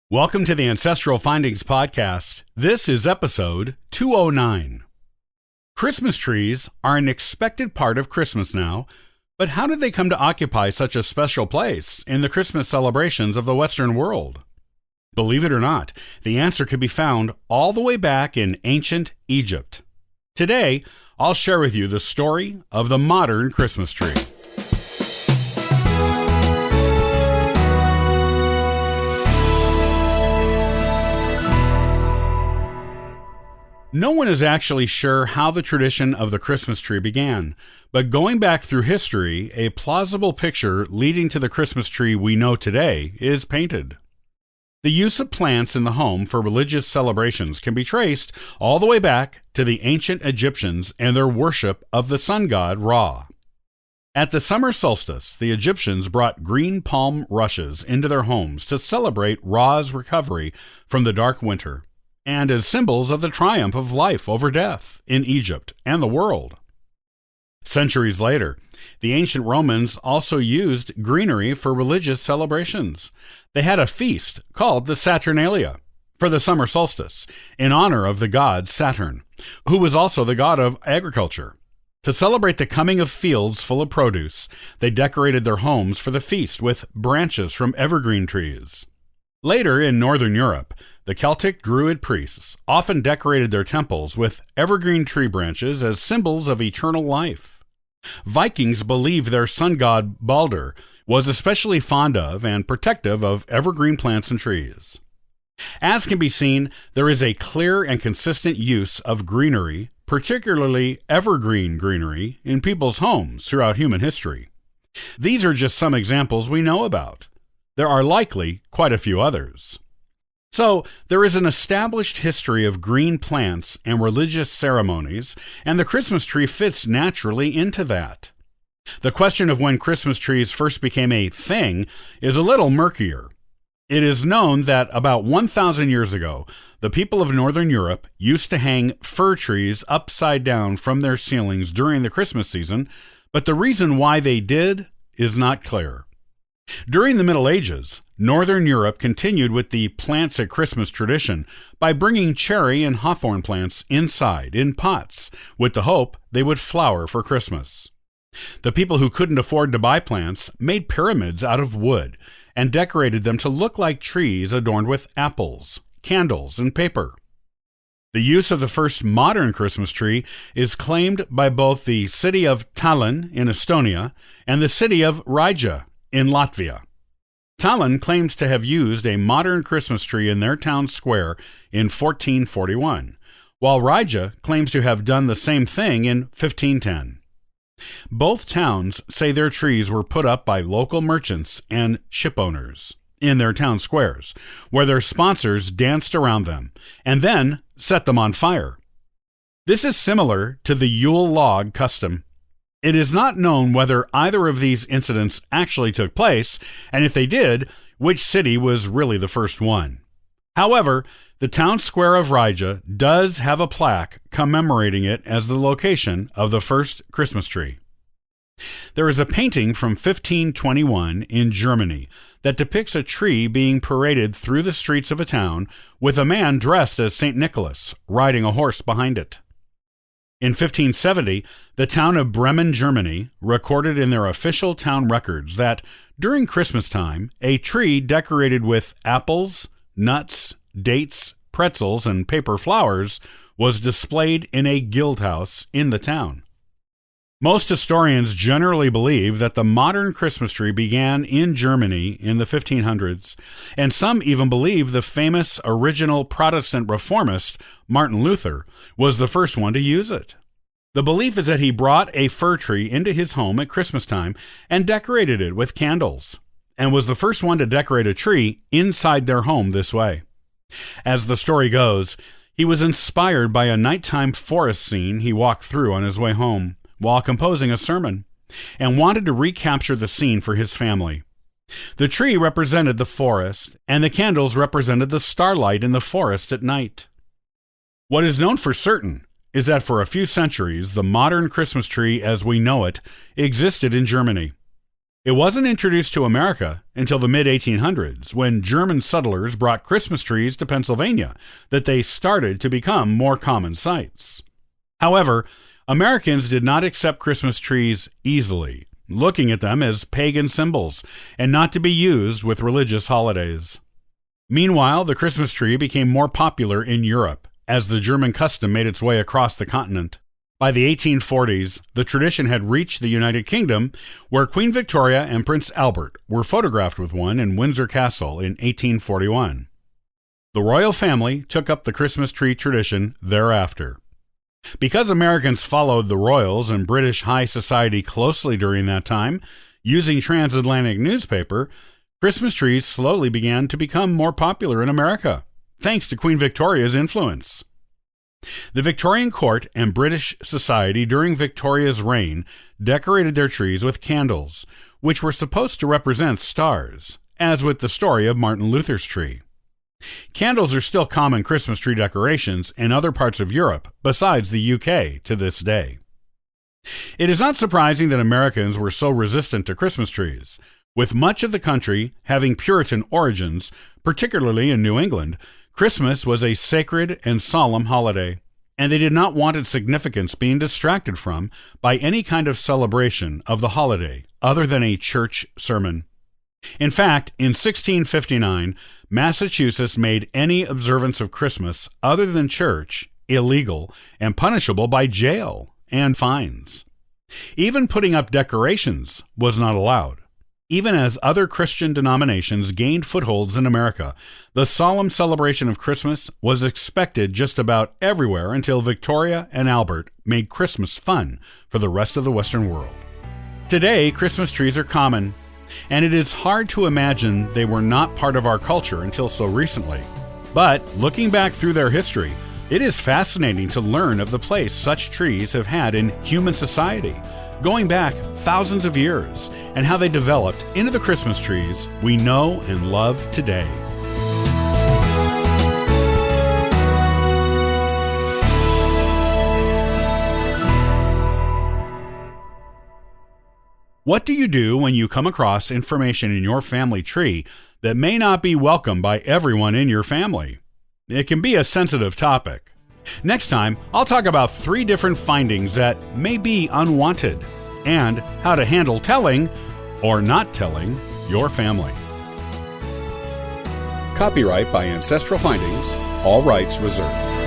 Welcome to the Ancestral Findings Podcast. This is episode 209. Christmas trees are an expected part of Christmas now, but how did they come to occupy such a special place in the Christmas celebrations of the Western world? Believe it or not, the answer could be found all the way back in ancient Egypt. Today, I'll share with you the story of the modern Christmas tree. No one is actually sure how the tradition of the Christmas tree began, but going back through history, a plausible picture leading to the Christmas tree we know today is painted. The use of plants in the home for religious celebrations can be traced all the way back to the ancient Egyptians and their worship of the sun god Ra. At the summer solstice, the Egyptians brought green palm rushes into their homes to celebrate Ra's recovery from the dark winter, and as symbols of the triumph of life over death in Egypt and the world. Centuries later, the ancient Romans also used greenery for religious celebrations. They had a feast called the Saturnalia for the summer solstice in honor of the god Saturn, who was also the god of agriculture. To celebrate the coming of fields full of produce, they decorated their homes for the feast with branches from evergreen trees. Later in Northern Europe, the Celtic Druid priests often decorated their temples with evergreen tree branches as symbols of eternal life. Vikings believed their sun god Balder was especially fond of and protective of evergreen plants and trees. As can be seen, there is a clear and consistent use of greenery, particularly evergreen greenery, in people's homes throughout human history. These are just some examples we know about. There are likely quite a few others. So, there is an established history of green plants and religious ceremonies, and the Christmas tree fits naturally into that. The question of when Christmas trees first became a thing is a little murkier. It is known that about 1,000 years ago, the people of Northern Europe used to hang fir trees upside down from their ceilings during the Christmas season, but the reason why they did is not clear. During the Middle Ages, Northern Europe continued with the plants at Christmas tradition by bringing cherry and hawthorn plants inside in pots with the hope they would flower for Christmas. The people who couldn't afford to buy plants made pyramids out of wood and decorated them to look like trees adorned with apples, candles, and paper. The use of the first modern Christmas tree is claimed by both the city of Tallinn in Estonia and the city of Riga in Latvia. Tallinn claims to have used a modern Christmas tree in their town square in 1441, while Riga claims to have done the same thing in 1510. Both towns say their trees were put up by local merchants and ship owners in their town squares, where their sponsors danced around them and then set them on fire. This is similar to the Yule log custom. It is not known whether either of these incidents actually took place, and if they did, which city was really the first one. However, the town square of Riga does have a plaque commemorating it as the location of the first Christmas tree. There is a painting from 1521 in Germany that depicts a tree being paraded through the streets of a town with a man dressed as St. Nicholas riding a horse behind it. In 1570, the town of Bremen, Germany, recorded in their official town records that, during Christmas time, a tree decorated with apples, nuts, dates, pretzels, and paper flowers was displayed in a guild house in the town. Most historians generally believe that the modern Christmas tree began in Germany in the 1500s, and some even believe the famous original Protestant reformist, Martin Luther, was the first one to use it. The belief is that he brought a fir tree into his home at Christmas time and decorated it with candles, and was the first one to decorate a tree inside their home this way. As the story goes, he was inspired by a nighttime forest scene he walked through on his way home while composing a sermon, and wanted to recapture the scene for his family. The tree represented the forest, and the candles represented the starlight in the forest at night. What is known for certain is that for a few centuries, the modern Christmas tree as we know it existed in Germany. It wasn't introduced to America until the mid-1800s, when German settlers brought Christmas trees to Pennsylvania, that they started to become more common sights. However, Americans did not accept Christmas trees easily, looking at them as pagan symbols and not to be used with religious holidays. Meanwhile, the Christmas tree became more popular in Europe as the German custom made its way across the continent. By the 1840s, the tradition had reached the United Kingdom, where Queen Victoria and Prince Albert were photographed with one in Windsor Castle in 1841. The royal family took up the Christmas tree tradition thereafter. Because Americans followed the royals and British high society closely during that time, using transatlantic newspaper, Christmas trees slowly began to become more popular in America, thanks to Queen Victoria's influence. The Victorian court and British society during Victoria's reign decorated their trees with candles, which were supposed to represent stars, as with the story of Martin Luther's tree. Candles are still common Christmas tree decorations in other parts of Europe besides the UK to this day. It is not surprising that Americans were so resistant to Christmas trees. With much of the country having Puritan origins, particularly in New England, Christmas was a sacred and solemn holiday, and they did not want its significance being distracted from by any kind of celebration of the holiday other than a church sermon. In fact, in 1659, Massachusetts made any observance of Christmas other than church illegal and punishable by jail and fines. Even putting up decorations was not allowed. Even as other Christian denominations gained footholds in America, the solemn celebration of Christmas was expected just about everywhere until Victoria and Albert made Christmas fun for the rest of the Western world. Today, Christmas trees are common, and it is hard to imagine they were not part of our culture until so recently. But looking back through their history, it is fascinating to learn of the place such trees have had in human society, going back thousands of years, and how they developed into the Christmas trees we know and love today. What do you do when you come across information in your family tree that may not be welcomed by everyone in your family? It can be a sensitive topic. Next time, I'll talk about 3 different findings that may be unwanted and how to handle telling or not telling your family. Copyright by Ancestral Findings, all rights reserved.